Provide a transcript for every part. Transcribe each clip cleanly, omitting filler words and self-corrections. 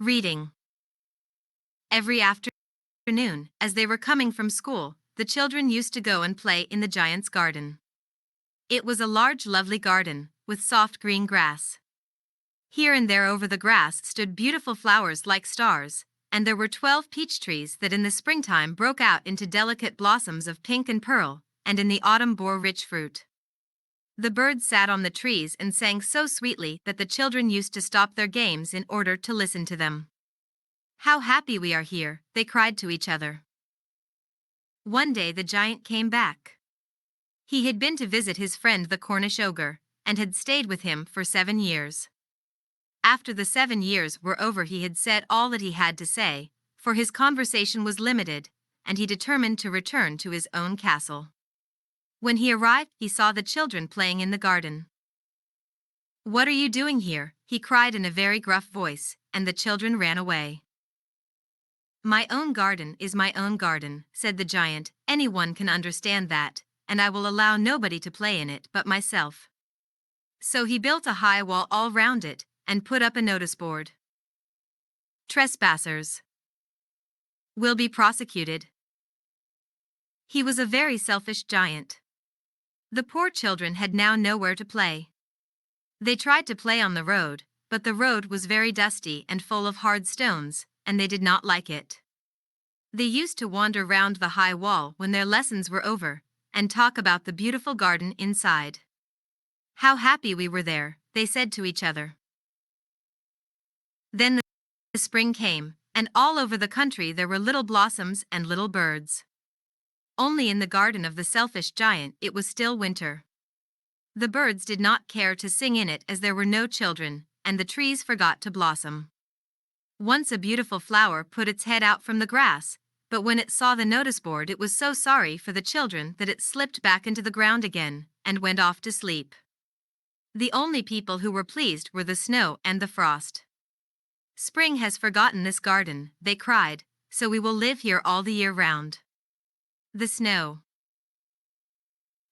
Reading. Every afternoon, as they were coming from school, the children used to go and play in the giant's garden. It was a large, lovely garden, with soft green grass. Here and there over the grass stood beautiful flowers like stars, and there were 12 peach trees that in the springtime broke out into delicate blossoms of pink and pearl, and in the autumn bore rich fruit. The birds sat on the trees and sang so sweetly that the children used to stop their games in order to listen to them. "How happy we are here," they cried to each other. One day the giant came back. He had been to visit his friend the Cornish ogre, and had stayed with him for 7 years. After the 7 years were over he had said all that he had to say, for his conversation was limited, and he determined to return to his own castle. When he arrived, he saw the children playing in the garden. "What are you doing here?" he cried in a very gruff voice, and the children ran away. "My own garden is my own garden," said the giant. "Anyone can understand that, and I will allow nobody to play in it but myself." So he built a high wall all round it, and put up a notice board. "Trespassers will be prosecuted." He was a very selfish giant. The poor children had now nowhere to play. They tried to play on the road, but the road was very dusty and full of hard stones, and they did not like it. They used to wander round the high wall when their lessons were over, and talk about the beautiful garden inside. "How happy we were there," they said to each other. Then the spring came, and all over the country there were little blossoms and little birds. Only in the garden of the selfish giant it was still winter. The birds did not care to sing in it as there were no children, and the trees forgot to blossom. Once a beautiful flower put its head out from the grass, but when it saw the notice board it was so sorry for the children that it slipped back into the ground again, and went off to sleep. The only people who were pleased were the snow and the frost. "Spring has forgotten this garden," they cried, "so we will live here all the year round." The snow.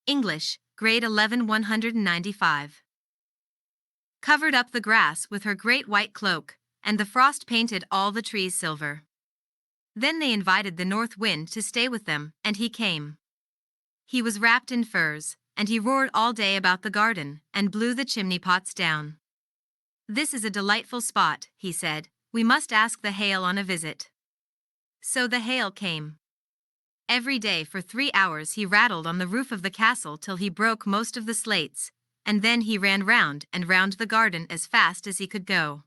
English, grade 11 195. Covered up the grass with her great white cloak, and the frost painted all the trees silver. Then they invited the north wind to stay with them, and he came. He was wrapped in furs, and he roared all day about the garden, and blew the chimney pots down. "This is a delightful spot," he said. "We must ask the hail on a visit." So the hail came. Every day for 3 hours he rattled on the roof of the castle till he broke most of the slates, and then he ran round and round the garden as fast as he could go.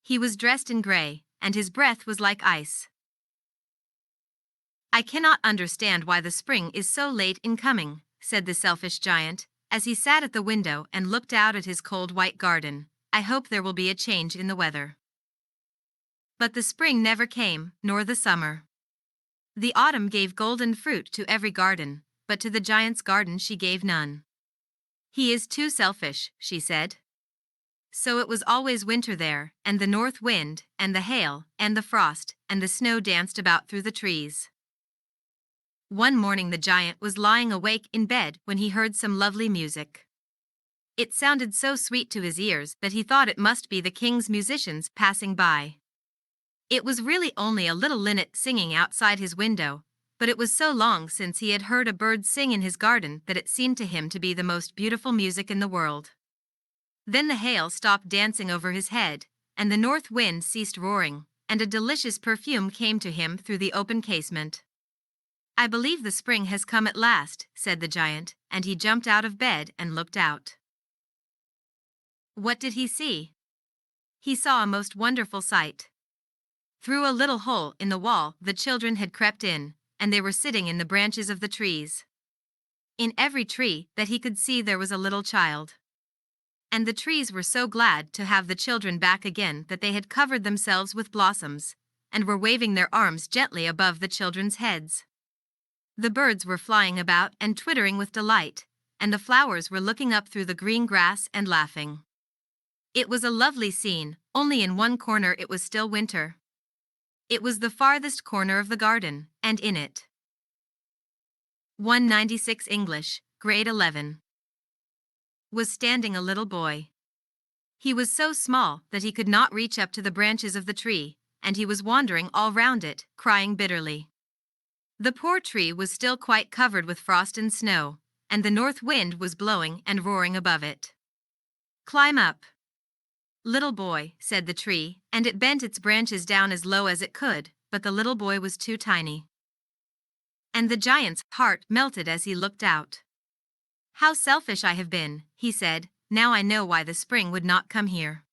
He was dressed in grey, and his breath was like ice. "I cannot understand why the spring is so late in coming," said the selfish giant, as he sat at the window and looked out at his cold white garden. "I hope there will be a change in the weather." But the spring never came, nor the summer. The autumn gave golden fruit to every garden, but to the giant's garden she gave none. "He is too selfish," she said. So it was always winter there, and the north wind, and the hail, and the frost, and the snow danced about through the trees. One morning the giant was lying awake in bed when he heard some lovely music. It sounded so sweet to his ears that he thought it must be the king's musicians passing by. It was really only a little linnet singing outside his window, but it was so long since he had heard a bird sing in his garden that it seemed to him to be the most beautiful music in the world. Then the hail stopped dancing over his head, and the north wind ceased roaring, and a delicious perfume came to him through the open casement. "I believe the spring has come at last," said the giant, and he jumped out of bed and looked out. What did he see? He saw a most wonderful sight. Through a little hole in the wall the children had crept in, and they were sitting in the branches of the trees. In every tree that he could see there was a little child. And the trees were so glad to have the children back again that they had covered themselves with blossoms, and were waving their arms gently above the children's heads. The birds were flying about and twittering with delight, and the flowers were looking up through the green grass and laughing. It was a lovely scene, only in one corner it was still winter. It was the farthest corner of the garden, and in it. 196 English, grade 11. Was standing a little boy. He was so small that he could not reach up to the branches of the tree, and he was wandering all round it, crying bitterly. The poor tree was still quite covered with frost and snow, and the north wind was blowing and roaring above it. "Climb up, little boy," said the tree, and it bent its branches down as low as it could, but the little boy was too tiny. And the giant's heart melted as he looked out. "How selfish I have been," he said. "Now I know why the spring would not come here.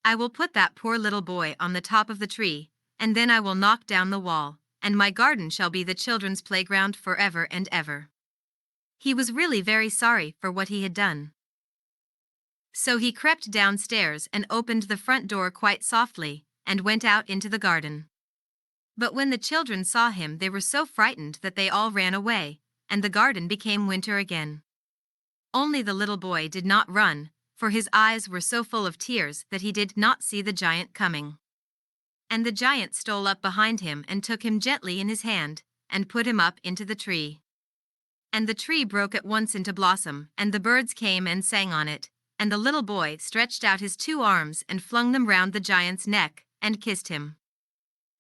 I will put that poor little boy on the top of the tree, and then I will knock down the wall, and my garden shall be the children's playground forever and ever." He was really very sorry for what he had done. So he crept downstairs and opened the front door quite softly, and went out into the garden. But when the children saw him, they were so frightened that they all ran away, and the garden became winter again. Only the little boy did not run, for his eyes were so full of tears that he did not see the giant coming. And the giant stole up behind him and took him gently in his hand, and put him up into the tree. And the tree broke at once into blossom, and the birds came and sang on it, and the little boy stretched out his 2 arms and flung them round the giant's neck, and kissed him.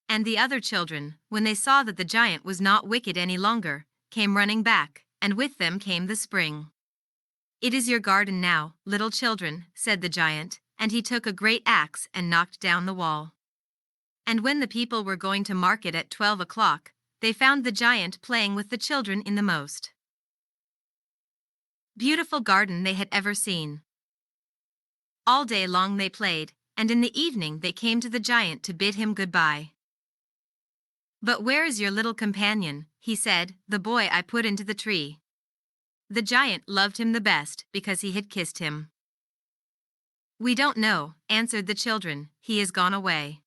And the other children, when they saw that the giant was not wicked any longer, came running back, and with them came the spring. "It is your garden now, little children," said the giant, and he took a great axe and knocked down the wall. And when the people were going to market at 12 o'clock, they found the giant playing with the children in the most beautiful garden they had ever seen. All day long they played, and in the evening they came to the giant to bid him goodbye. "But where is your little companion?" he said, "the boy I put into the tree." The giant loved him the best because he had kissed him. "We don't know," answered the children. "He has gone away."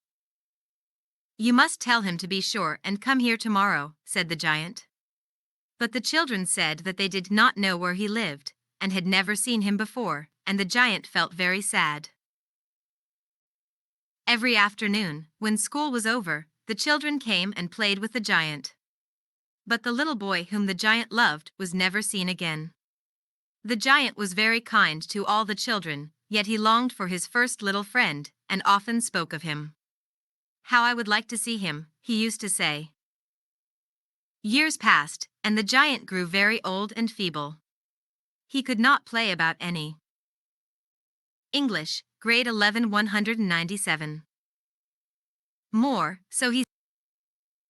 "You must tell him to be sure and come here tomorrow," said the giant. But the children said that they did not know where he lived, and had never seen him before, and the giant felt very sad. Every afternoon, when school was over, the children came and played with the giant. But the little boy whom the giant loved was never seen again. The giant was very kind to all the children, yet he longed for his first little friend, and often spoke of him. "How I would like to see him," he used to say. Years passed, and the giant grew very old and feeble. He could not play about any. English, grade 11, 197. More, so he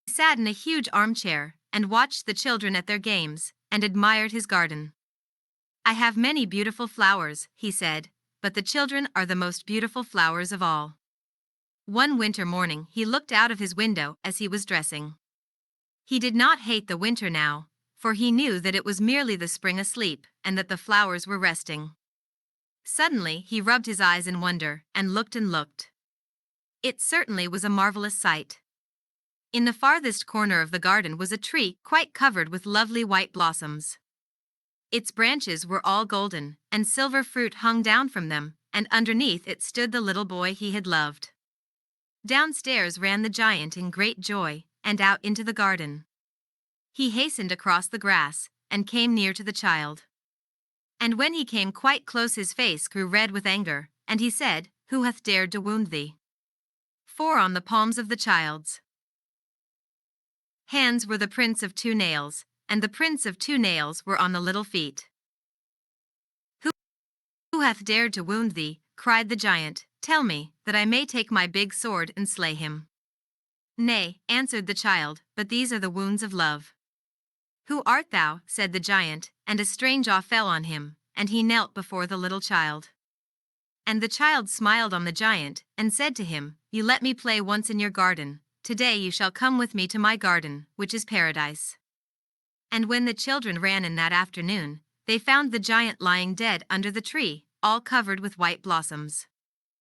sat in a huge armchair, and watched the children at their games, and admired his garden. "I have many beautiful flowers," he said, "but the children are the most beautiful flowers of all." One winter morning he looked out of his window as he was dressing. He did not hate the winter now, for he knew that it was merely the spring asleep, and that the flowers were resting. Suddenly he rubbed his eyes in wonder, and looked and looked. It certainly was a marvelous sight. In the farthest corner of the garden was a tree quite covered with lovely white blossoms. Its branches were all golden, and silver fruit hung down from them, and underneath it stood the little boy he had loved. Downstairs ran the giant in great joy, and out into the garden. He hastened across the grass, and came near to the child. And when he came quite close his face grew red with anger, and he said, "Who hath dared to wound thee?" 4 on the palms of the child's hands were the prints of 2 nails, and the prints of 2 nails were on the little feet. Who hath dared to wound thee?" cried the giant. "Tell me, that I may take my big sword and slay him." "Nay," answered the child, "but these are the wounds of love." "Who art thou?" said the giant, and a strange awe fell on him, and he knelt before the little child. And the child smiled on the giant, and said to him, "You let me play once in your garden. Today you shall come with me to my garden, which is paradise." And when the children ran in that afternoon, they found the giant lying dead under the tree, all covered with white blossoms.